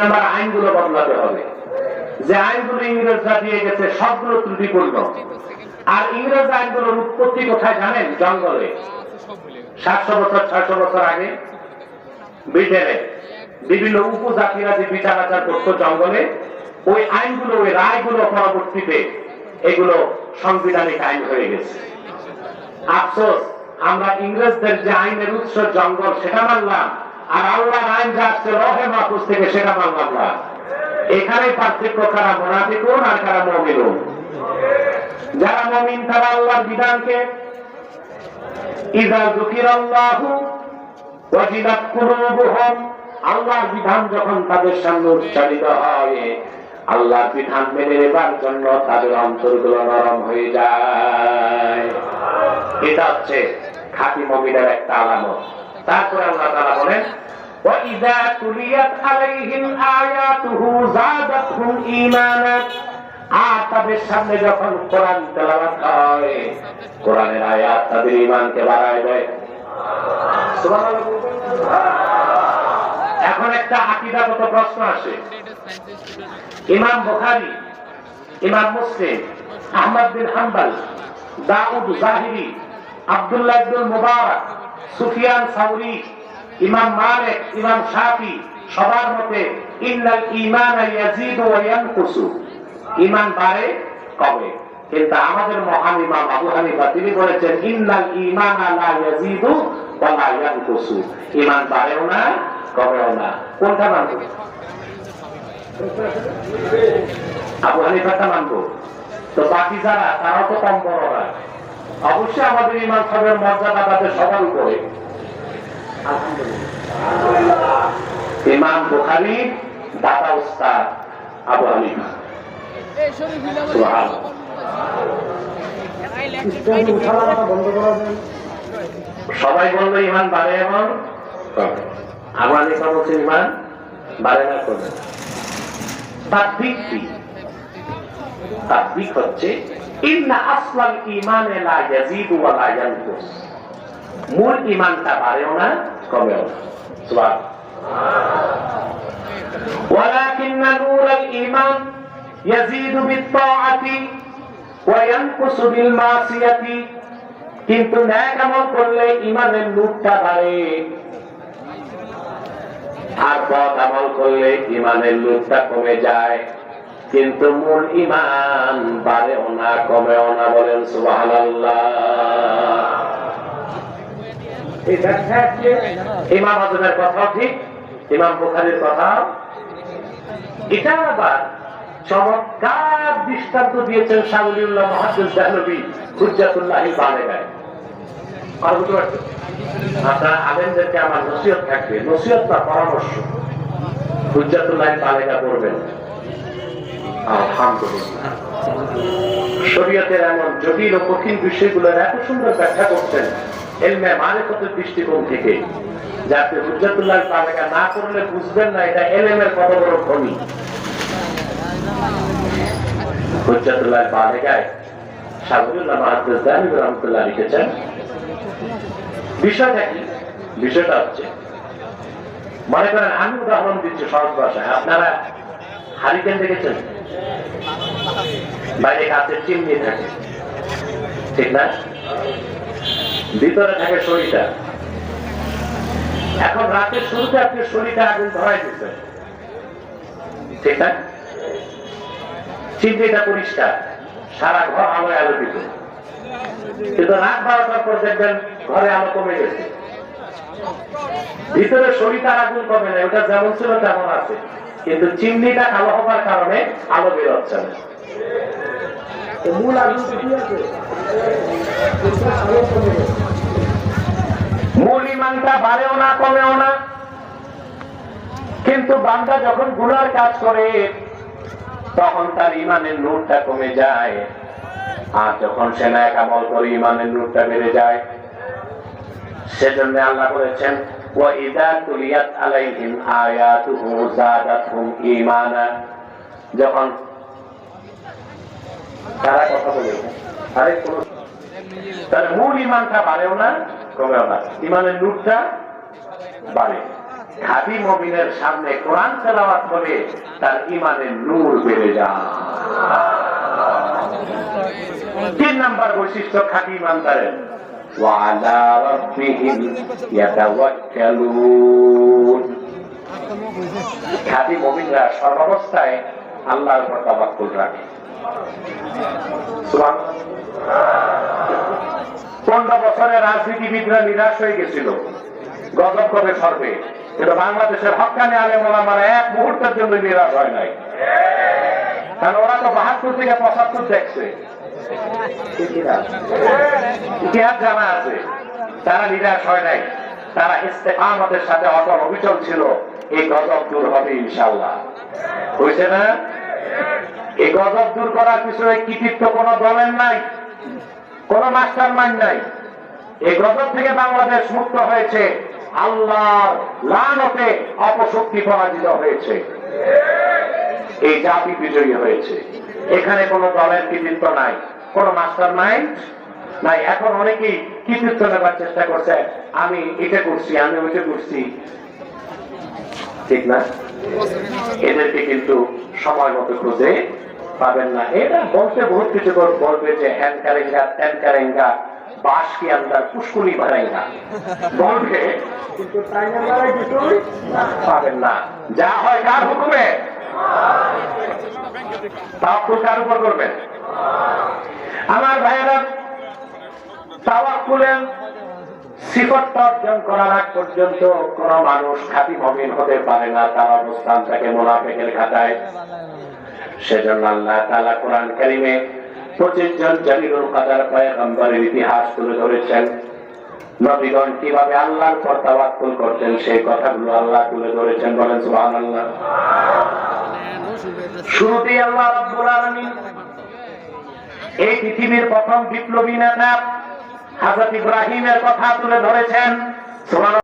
আমার আইনগুলো বদলাতে হবে। যে আইনগুলো ইংরেজরা দিয়ে গেছে সবগুলো ত্রুটিপূর্ণ। আর ইংরেজ আইনগুলোর উৎপত্তি কোথায় জানেন? জঙ্গলে। 700 বছর 600 বছর আগে ব্রিটেনে বিভিন্ন উপজাতিরা যে বিচার আচার করতো জঙ্গলে, ওই আইনগুলো, ওই রায়গুলো পরবর্তীতে এগুলো সাংবিধানিক আইন হয়ে গেছে। আফসোস, আমরা ইংরেজদের যে আইনের উৎস জঙ্গল সেটা মানলাম, আর আল্লাহর আইন যা আসছে লৌহে মাহফুজ থেকে সেটা মানলাম না। এখানে পার্থক্য, কারা মুনাফিকুন আর কারা মুমিনুন। যারা মুমিন তারা আল্লাহর বিধানকে ইযা যুকিরাল্লাহু ওয়াজিলাত কুলুবুহুম, আল্লাহর বিধান যখন তাদের সামনে উচ্চারিত হয়, আল্লাহর বিধান মেনে নেবার জন্য তাদের অন্তরগুলো নরম হয়ে যায়। এটা হচ্ছে খাঁটি মুমিনের একটা আলামত। তারপরে আল্লাহ তাআলা বলেন, ওয়াইযা তুলিয়াত আলাইহিম আয়াতুহু যাদাতহুম ঈমানা, আর তাদের সামনে যখন কোরআন তেলাওয়াত হয়, কোরআনের আয়াত তাদের ঈমানকে বাড়ায় দেয়। সুবহানাল্লাহ। এখন একটা আকীদাগত প্রশ্ন আসে। ইমাম বুখারী, ইমাম মুসলিম, আহমদ বিন হাম্বল, দাউদ যাহিরি, আব্দুল্লাহ ইবনে মুবারক, সুফিয়ান সাউরি, ইমাম মালিক, ইমাম শাফি, সবার মতে ইন্নাল ঈমানা ইয়াজিদু ওয়া ইয়ানকুসু, ঈমান বাড়ে কমে। কিন্তু আমাদের মহান ইমাম আবু হানিফা তিনি বলেছেন ইন্নাল ঈমানা লা ইয়াজিদু ওয়া লা ইয়ানকুসু, ঈমান বাড়েও না কমেও না। কোনটা মানব? আবু হানিফাটা মানব। তো বাকি যারা, তারাও তো কম বড় না। অবশ্যই আমাদের ইমাম সাহেবের মর্যাদা তাদের সবার উপরে। ইমাম বুখারী দাদা উস্তাদ আবু হানিফা। সবাই বললো ইমান বাড়ে এবং আবু হানিফা বলছে ইমান বাড়ে না কমে। তাকবীর হচ্ছে ইন্না আসলাল ঈমানে লা ইয়াজিদু ওয়া লা ইয়ানকুস, মূল ঈমানটা বাড়েও না কমেও না। সুবহানাল্লাহ। ওয়ালাকিন্না নূরাল ঈমান ইয়াজিদু বিত-তাআতি ওয়া ইয়ানকুসু বিল মাসিয়াতি, কিন্তু নেক আমল করলে ঈমানের নূরটা বাড়ে, আর বদ আমল করলে ঈমানের নূরটা কমে যায়। কিন্তু মূল ঈমান বাড়েও না কমেও না। বলেন সুবহানাল্লাহ। এই ব্যাখ্যা ইমাম আজমের কথা ঠিক, ইমাম বুখারীর কথা। এটা আবার চমৎকার দৃষ্টান্ত দিয়েছেন শাওলিউল্লাহ মুহাদ্দিস দেহলভী হুজ্জাতুল্লাহিল বালিগায়। আর বুঝতে পারছেন? আপনার আলেমদেরকে আমার নসিহত থাকবে, নসিহত বা পরামর্শ, হুজ্জাতুল্লাহিল বালিগা পড়বেন। আলহামদুলিল্লাহ, শরীয়তের এমন জটিল ও কঠিন বিষয়গুলোর এত সুন্দর ব্যাখ্যা করছেন ইলমে মারিফতের দৃষ্টিকোণ থেকে, যা আপনি হুজ্জাতুল্লাহিল বালিগা না করলে বুঝবেন না এটা ইলমের কত বড় খনি। হুজ্জাতুল্লাহিল বালিগায় শাওলিউল্লাহ মুহাদ্দিস দেহলভী রাহমাতুল্লাহ লিখেছেন। বিষয়টা কি? বিষয়টা হচ্ছে, মনে করেন আমি উদাহরণ দিচ্ছি সহজ ভাষায়। আপনারা হারিকেন দেখেছেন? বাইরে কাঁচের চিমনি থাকে, ঠিক না? ভিতরে থাকে সরিষা। এখন রাতের শুরুতে আপনি সরিষা আগুন ধরাই দিচ্ছেন, ঠিক না? চিমনিটা পরিষ্কার, সারা ঘর আলোয় আলোকিত। কিন্তু রাত 12টার পর দেখবেন ঘরে আলো কমে গেছে, ভিতরে সরিষার আগুন কমে না, ওটা যেমন ছিল তেমন আছে, কিন্তু চিমনিটা কালো হবার কারণে আলো বের হচ্ছে না। মূল আগুন কি আছে? মূল ঈমানটা বাড়েও না কমেও না। কিন্তু বান্দা যখন গুনার কাজ করে তখন তার ঈমানের নূরটা কমে যায়, আর যখন সে নেক আমল করে ঈমানের নূরটা বেড়ে যায়। সেজন্য আল্লাহ বলেছেন ওয়াইযা তুলিয়াত আলাইহিম আয়াতুহু যাদাতহুম ঈমানা, যখন তারা কথা বলে আরে কোন তার মূল ঈমানটা বাড়েও না কমেও না, ঈমানের নূরটা বাড়ে। খাঁটি মুমিনের সামনে কোরআন তেলাওয়াত করে তার ঈমানের নূর বেড়ে যায়। 3 নাম্বার বৈশিষ্ট্য খাঁটি ঈমানদারের, ওয়া আলা রাব্বিহিম ইয়াতাওয়াক্কালুন। খাঁটি মুমিনরা সর্বাবস্থায় আল্লাহর উপর তাওয়াক্কুল রাখে। সুবহানাল্লাহ। 15 বছরে রাজনীতিবিদরা নিরাশ হয়ে গেছিল, গজব কবে সরবে, কিন্তু বাংলাদেশের হক্কানি আলেম ওলামারা এক মুহূর্তের জন্য নিরাশ হয় নাই। কারণ ওরা তো 72 থেকে 75 দেখছে, ইতিহাস জানা আছে। তারা নিরাশ হয় নাই, তারা ইস্তেকামতের সাথে অটল অবিচল ছিল। এই গজব দূর হবে ইনশাআল্লাহ। হয়েছে না? এই গজব দূর করার পিছনে কৃতিত্ব কোন দলের নাই, কোন মাস্টার মাইন্ড নাই। এই গজব থেকে বাংলাদেশ মুক্ত হয়েছে, আল্লাহর লানতে অপশক্তি পরাজিত হয়েছে, এই জাতি বিজয়ী হয়েছে। এখানে কোন দলের কৃতিত্ব নাই, কোন মাস্টার মাইন্ড নাই। এখন অনেকেই কৃতিত্ব নেবার চেষ্টা করছে, আমি এটা করছি, আমি ওইটা করছি, ঠিক না? এদেরকে কিন্তু সময় মতো খুঁজে পাবেন না। এটা বলতে বহুত কিছু বলবে যে হ্যান কারেঙ্গা ত্যান কারেঙ্গা বাস কি আন্দার পুষ্কুনি ভরাইঙ্গা বলবে, কিন্তু পাবেন না। যা হয় কার হুকুমে? তাওয়াক্কুল কার উপর করবেন? আমার ভাইয়েরা, তাওয়াক্কুলের সিফাতটা অর্জন করার আগ পর্যন্ত কোন মানুষ খাঁটি মুমিন হতে পারে না, তার অবস্থান থাকে মুনাফিকের খাতায়। সেজন্য আল্লাহ তাআলা কোরআন কারীমে 25 জন জালিলুল কাদার পয়গম্বরের ইতিহাস তুলে ধরেছেন। নবীগণ কিভাবে আল্লাহর উপর তাওয়াক্কুল করতেন সেই কথাগুলো আল্লাহ তুলে ধরেছেন। বলেন সুবহানাল্লাহ। শুরুতেই আল্লাহ রাব্বুল আলামিন এই পৃথিবীর প্রথম বিপ্লবী নেতা হযরত ইব্রাহিমের কথা তুলে ধরেছেন। সুবহানাল্লাহ।